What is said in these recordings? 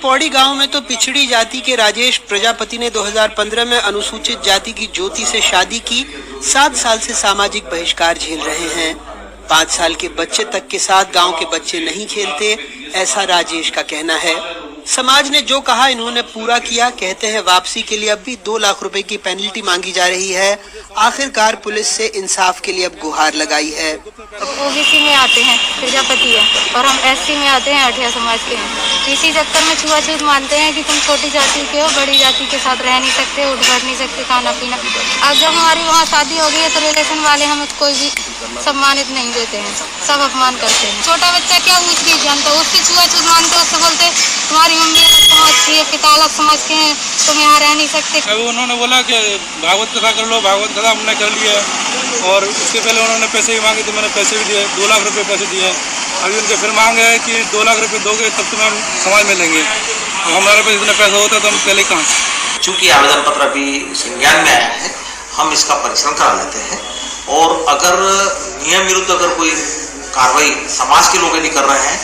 पौड़ी गांव में तो पिछड़ी जाति के राजेश प्रजापति ने 2015 में अनुसूचित जाति की ज्योति से शादी की। 7 साल से सामाजिक बहिष्कार झेल रहे हैं। 5 साल के बच्चे तक के साथ गांव के बच्चे नहीं खेलते, ऐसा राजेश का कहना है। समाज ने जो कहा इन्होंने पूरा किया। कहते हैं वापसी के लिए अब भी 2 लाख रुपए की पेनल्टी मांगी जा रही है। आखिरकार पुलिस से इंसाफ के लिए अब गुहार लगाई है। ओबीसी में आते हैं, प्रजापति है, और हम एससी में आते हैं, आठिया समाज के हैं। इसी चक्कर में छुआछूत मानते हैं कि तुम छोटी जाति के हो, बड़ी जाति के साथ रह नहीं सकते, उठ बैठ नहीं सकते, खाना पीना। अब जब हमारी वहाँ शादी हो गई है तो रिलेशन वाले हमें कोई भी सम्मानित नहीं देते हैं, सब अपमान करते हैं। छोटा बच्चा क्या ऊँच नीच जानता है, उसकी छुआछूत मानते, उससे बोलते तुम्हारी मम्मी समाज की है, पिता अलग समाज के हैं, तुम यहाँ रह नहीं सकते। अभी उन्होंने बोला कि भागवत कथा कर लो, भागवत कथा हमने कर लिया, और उसके पहले उन्होंने पैसे भी मांगे तो मैंने पैसे भी दिए, 2 लाख रुपए पैसे दिए। अभी उनके फिर मांग है कि 2 लाख रुपए दोगे तब तुम्हें हम समाज में लेंगे। हमारे पास इतना पैसा होता तो हम पहले कहाँ से। चूँकि आवेदन पत्र अभी संज्ञान में आया है, हम इसका परीक्षण करा लेते हैं, और अगर नियम विरुद्ध अगर कोई कार्रवाई समाज के लोग यदि कर रहे हैं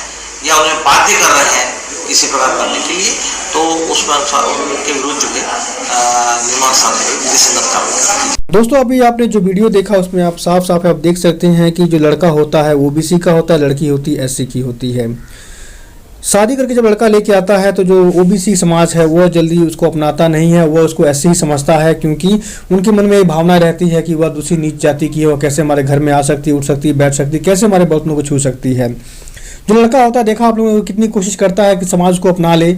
या उन्हें बाध्य कर रहे हैं किसी प्रकार करने के लिए, तो उसमें उनके विरुद्ध जो है नियमानुसार संगत कार्रवाई। दोस्तों अभी आपने जो वीडियो देखा उसमें आप साफ साफ आप देख सकते हैं कि जो लड़का होता है ओबीसी का होता है, लड़की होती है एससी की होती है। शादी करके जब लड़का लेके आता है तो जो ओबीसी समाज है वह जल्दी उसको अपनाता नहीं है, वह उसको एससी ही समझता है, क्योंकि उनके मन में ये भावना रहती है कि वह दूसरी नीच जाति की है, वह कैसे हमारे घर में आ सकती है, उठ सकती है, बैठ सकती है, कैसे हमारे बर्तनों को छू सकती है। जो लड़का होता है देखा आप लोगों को कितनी कोशिश करता है कि समाज को अपना ले,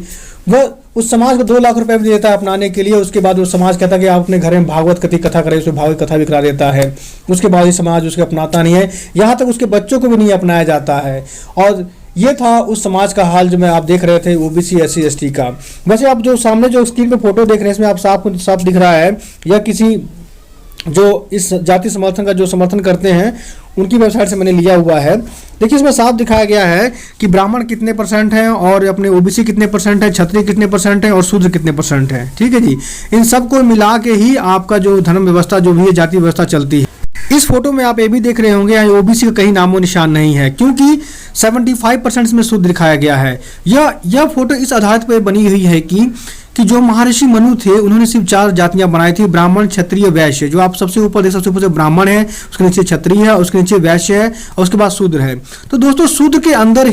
वह उस समाज को 2 लाख रुपए भी देता है अपनाने के लिए। उसके बाद वो समाज कहता है कि आप अपने घर में भागवत कथा करें, उसमें भागवत कथा भी करा देता है। उसके बाद ये समाज उसको अपनाता नहीं है, यहाँ तक उसके बच्चों को भी नहीं अपनाया जाता है। और ये था उस समाज का हाल जो मैं आप देख रहे थे ओबीसी एससी एसटी का। वैसे आप जो सामने जो स्क्रीन पे फोटो देख रहे हैं इसमें आप साफ दिख रहा है या किसी जो इस जाति समर्थन का जो समर्थन करते हैं उनकी वेबसाइट से मैंने लिया हुआ है। देखिए इसमें साफ दिखाया गया है कि ब्राह्मण कितने % हैं और अपने ओबीसी कितने % है, क्षत्रिय कितने % है और शूद्र कितने % है। ठीक है जी, इन सबको मिला के ही आपका जो धर्म व्यवस्था जो भी है जाति व्यवस्था चलती है। इस फोटो में आप ये भी देख रहे होंगे ओबीसी का कहीं नामो निशान नहीं है, क्योंकि 75% इसमें शूद्र दिखाया गया है। यह फोटो इस आधार पर बनी हुई है कि जो महर्षि मनु थे उन्होंने सिर्फ 4 जातियां बनाई थी, ब्राह्मण क्षत्रिय वैश्य। जो आप सबसे ऊपर देख सबसे ऊपर ब्राह्मण है, उसके नीचे क्षत्रिय है, उसके नीचे वैश्य है और उसके बाद शूद्र है। तो दोस्तों शूद्र के अंदर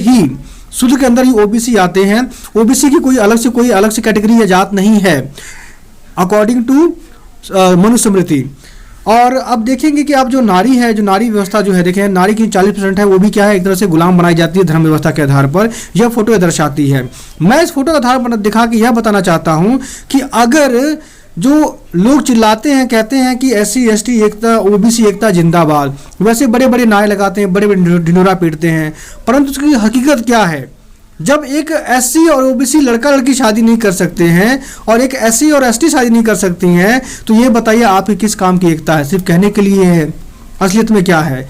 ही ओबीसी आते हैं। ओबीसी की कोई अलग से कैटेगरी या जात नहीं है अकॉर्डिंग टू मनुस्मृति। और अब देखेंगे कि अब जो नारी है, जो नारी व्यवस्था जो है, देखें नारी की 40% है, वो भी क्या है एक तरह से गुलाम बनाई जाती है धर्म व्यवस्था के आधार पर। यह फोटो दर्शाती है। मैं इस फोटो के आधार पर दिखा के यह बताना चाहता हूं कि अगर जो लोग चिल्लाते हैं कहते हैं कि एससी एसटी एकता, ओबीसी एकता जिंदाबाद, वैसे बड़े बड़े नारे लगाते हैं, बड़े बड़े ढिंढोरा पीटते हैं, परंतु उसकी हकीकत क्या है? जब एक एससी और ओबीसी लड़का लड़की शादी नहीं कर सकते हैं और एक एससी और एसटी शादी नहीं कर सकती हैं, तो ये बताइए आपकी किस काम की एकता है? सिर्फ कहने के लिए है। असलियत में क्या है?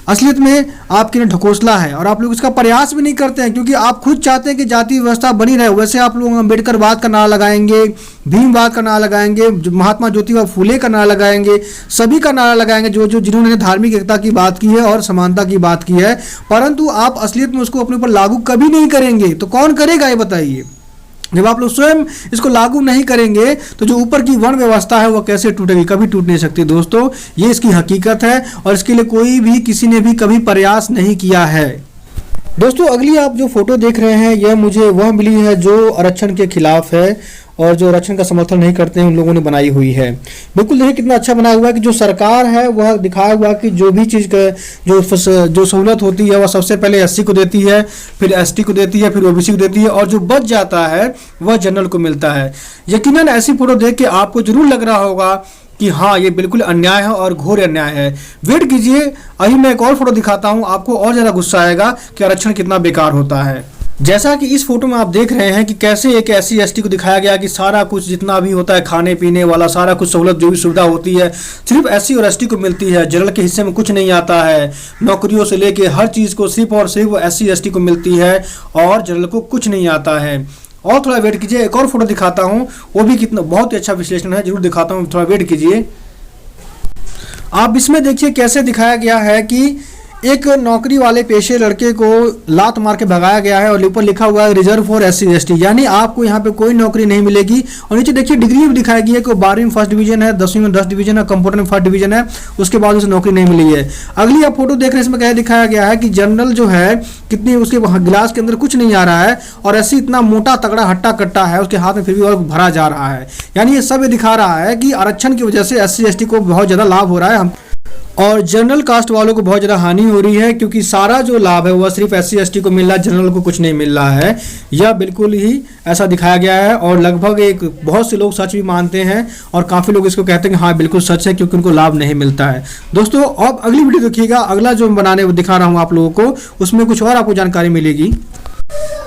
असलियत में आपके लिए ढकोसला है और आप लोग इसका प्रयास भी नहीं करते हैं, क्योंकि आप खुद चाहते हैं कि जाति व्यवस्था बनी रहे। वैसे आप लोग अम्बेडकरवाद का नारा लगाएंगे, भीमवाद का नारा लगाएंगे, महात्मा ज्योतिबा फूले का नारा लगाएंगे, सभी का नारा लगाएंगे जो जिन्होंने धार्मिक एकता की बात की है और समानता की बात की है, परंतु आप असलियत में उसको अपने ऊपर लागू कभी नहीं करेंगे। तो कौन करेगा ये बताइए? जब आप लोग स्वयं इसको लागू नहीं करेंगे तो जो ऊपर की वर्ण व्यवस्था है वो कैसे टूटेगी? कभी टूट नहीं सकती दोस्तों, ये इसकी हकीकत है और इसके लिए कोई भी किसी ने भी कभी प्रयास नहीं किया है। दोस्तों अगली आप जो फोटो देख रहे हैं यह मुझे वह मिली है जो आरक्षण के खिलाफ है और जो आरक्षण का समर्थन नहीं करते हैं उन लोगों ने बनाई हुई है। बिल्कुल देखिए कितना अच्छा बनाया हुआ है कि जो सरकार है वह दिखाया हुआ कि जो भी चीज़ जो सहूलत होती है वह सबसे पहले एससी को देती है, फिर एसटी को देती है, फिर ओबीसी को देती है और जो बच जाता है वह जनरल को मिलता है। यकीनन ऐसी फोटो देख के आपको जरूर लग रहा होगा कि हाँ ये बिल्कुल अन्याय है और घोर अन्याय है। वेट कीजिए, अभी मैं एक और फोटो दिखाता हूँ, आपको और ज़्यादा गुस्सा आएगा कि आरक्षण कितना बेकार होता है। जैसा कि इस फोटो में आप देख रहे हैं कि कैसे एक एससी एसटी को दिखाया गया कि सारा कुछ जितना भी होता है खाने पीने वाला सारा कुछ सहूलत जो भी सुविधा होती है सिर्फ एससी और एसटी को मिलती है, जनरल के हिस्से में कुछ नहीं आता है। नौकरियों से लेके हर चीज़ को सिर्फ और सिर्फ एससी एसटी को मिलती है और जनरल को कुछ नहीं आता है। और थोड़ा वेट कीजिए, एक और फोटो दिखाता हूँ, वो भी कितना बहुत ही अच्छा विश्लेषण है, जरूर दिखाता हूँ, थोड़ा वेट कीजिए। आप इसमें देखिए कैसे दिखाया गया है कि एक नौकरी वाले पेशे लड़के को लात मार के भगाया गया है और ऊपर लिखा हुआ है रिजर्व फॉर SC/ST, यानी आपको यहाँ पे कोई नौकरी नहीं मिलेगी। और नीचे देखिए डिग्री भी दिखाई गई है कि 12वीं में फर्स्ट डिवीजन है, 10वीं में 10 डिवीजन है, कंप्यूटर में फर्स्ट डिवीजन है, उसके बाद उसे नौकरी नहीं मिली है। अगली आप फोटो देख रहे हैं, इसमें क्या दिखाया गया है कि जनरल जो है कितनी उसके गिलास के अंदर कुछ नहीं आ रहा है और SC इतना मोटा तगड़ा हट्टा कट्टा है उसके हाथ में, फिर भी और भरा जा रहा है। यानी ये सब दिखा रहा है कि आरक्षण की वजह से SC/ST को बहुत ज़्यादा लाभ हो रहा है और जनरल कास्ट वालों को बहुत ज़्यादा हानि हो रही है, क्योंकि सारा जो लाभ है वह सिर्फ SC/ST को मिल रहा है, जनरल को कुछ नहीं मिल रहा है। यह बिल्कुल ही ऐसा दिखाया गया है और लगभग एक बहुत से लोग सच भी मानते हैं और काफ़ी लोग इसको कहते हैं कि हाँ बिल्कुल सच है, क्योंकि उनको लाभ नहीं मिलता है। दोस्तों अब अगली वीडियो देखिएगा, अगला जो बनाने दिखा रहा हूँ आप लोगों को, उसमें कुछ और आपको जानकारी मिलेगी।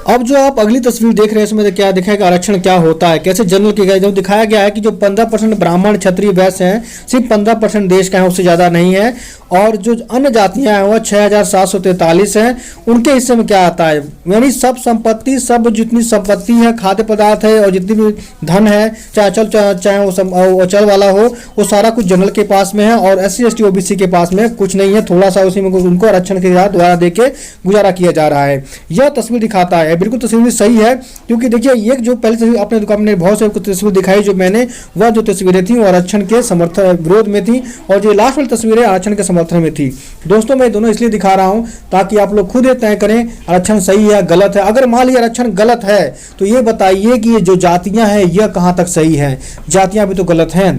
अब जो आप अगली तस्वीर देख रहे हैं इसमें क्या दिखाएगा आरक्षण क्या होता है, कैसे जनरल किया गया। जो दिखाया गया है कि जो 15% ब्राह्मण क्षत्रिय वैश्य हैं, सिर्फ 15% देश का है, उससे ज़्यादा नहीं है। और जो अन्य जातियां हैं वह 6743 हैं। उनके हिस्से में क्या आता है, यानी सब संपत्ति, सब जितनी संपत्ति है, खाद्य पदार्थ है और जितनी भी धन है, चाहे वो अचल वाला हो, वो सारा कुछ जनरल के पास में है और SC/ST OBC के पास में कुछ नहीं है। थोड़ा सा उसी में उनको आरक्षण के साथ द्वारा दे के गुजारा किया जा रहा है। यह तस्वीर दिखाता है, बिल्कुल तस्वीर सही है, क्योंकि देखिए ये जो पहली तस्वीर अपने दुकान में बहुत सारी तस्वीर दिखाई जो मैंने, वह जो तस्वीरें थी वो आरक्षण के समर्थन विरोध में थी और जो लास्ट वाली तस्वीरें आरक्षण के समर्थन में थी। दोस्तों मैं दोनों इसलिए दिखा रहा हूं ताकि आप लोग खुद ये तय करें आरक्षण सही है गलत है। अगर मान लिया आरक्षण गलत है तो ये बताइए कि ये जो जातियां हैं यह कहां तक सही है। जातियां भी तो गलत हैं,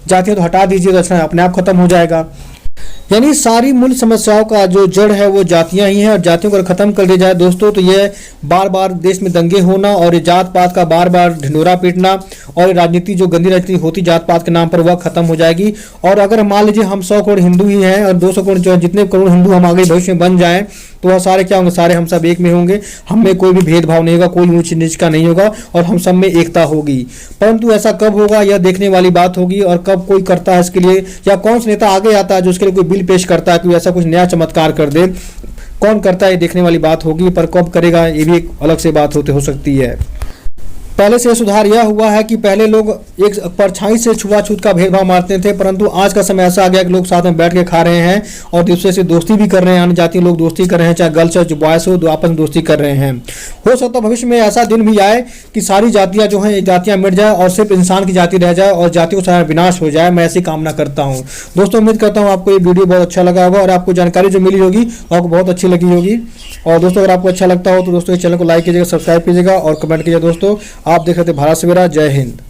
जातियां तो हटा दीजिए तो आरक्षण अपने आप खत्म हो जाएगा। यानी सारी मूल समस्याओं का जो जड़ है वो जातियां ही हैं और जातियों को खत्म कर दिया जाए दोस्तों तो ये बार बार देश में दंगे होना और ये जात पात का बार बार ढिंडोरा पीटना और राजनीति जो गंदी राजनीति होती जात पात के नाम पर वह खत्म हो जाएगी। और अगर मान लीजिए हम 100 करोड़ हिंदू ही हैं और 200 करोड़ जो जितने करोड़ हिंदू हम आगे भविष्य में बन जाएं तो वह सारे क्या होंगे, सारे हम सब एक में होंगे, हम में कोई भी भेदभाव नहीं होगा, कोई ऊंच नीच का नहीं होगा और हम सब में एकता होगी। परंतु ऐसा कब होगा यह देखने वाली बात होगी और कब कोई करता है इसके लिए, या कौन सा नेता आगे आता है जो इसके लिए कोई बिल पेश करता है, कोई ऐसा कुछ नया चमत्कार कर दे, कौन करता है ये देखने वाली बात होगी। पर कब करेगा ये भी एक अलग से बात हो सकती है। पहले से सुधार यह हुआ है कि पहले लोग एक परछाई से छुआछूत का भेदभाव मारते थे, परंतु आज का समय ऐसा आ गया कि लोग साथ में बैठ के खा रहे हैं और दूसरे से दोस्ती भी कर रहे हैं, अन्य जातीय लोग दोस्ती कर रहे हैं, चाहे गर्ल्स हो जो बॉयज हो, आपस में दोस्ती कर रहे हैं। हो सकता है भविष्य में ऐसा दिन भी आए कि सारी जातियां जो हैं जातियां मिट जाए और सिर्फ इंसान की जाति रह जाए और जातियों का विनाश हो जाए। मैं ऐसी कामना करता हूँ। दोस्तों उम्मीद करता हूँ आपको ये वीडियो बहुत अच्छा लगा होगा और आपको जानकारी जो मिली होगी आपको बहुत अच्छी लगी होगी। और दोस्तों अगर आपको अच्छा लगता हो तो दोस्तों इस चैनल को लाइक कीजिएगा, सब्सक्राइब कीजिएगा और कमेंट कीजिएगा। दोस्तों आप देख रहे थे भारत सवेरा। जय हिंद।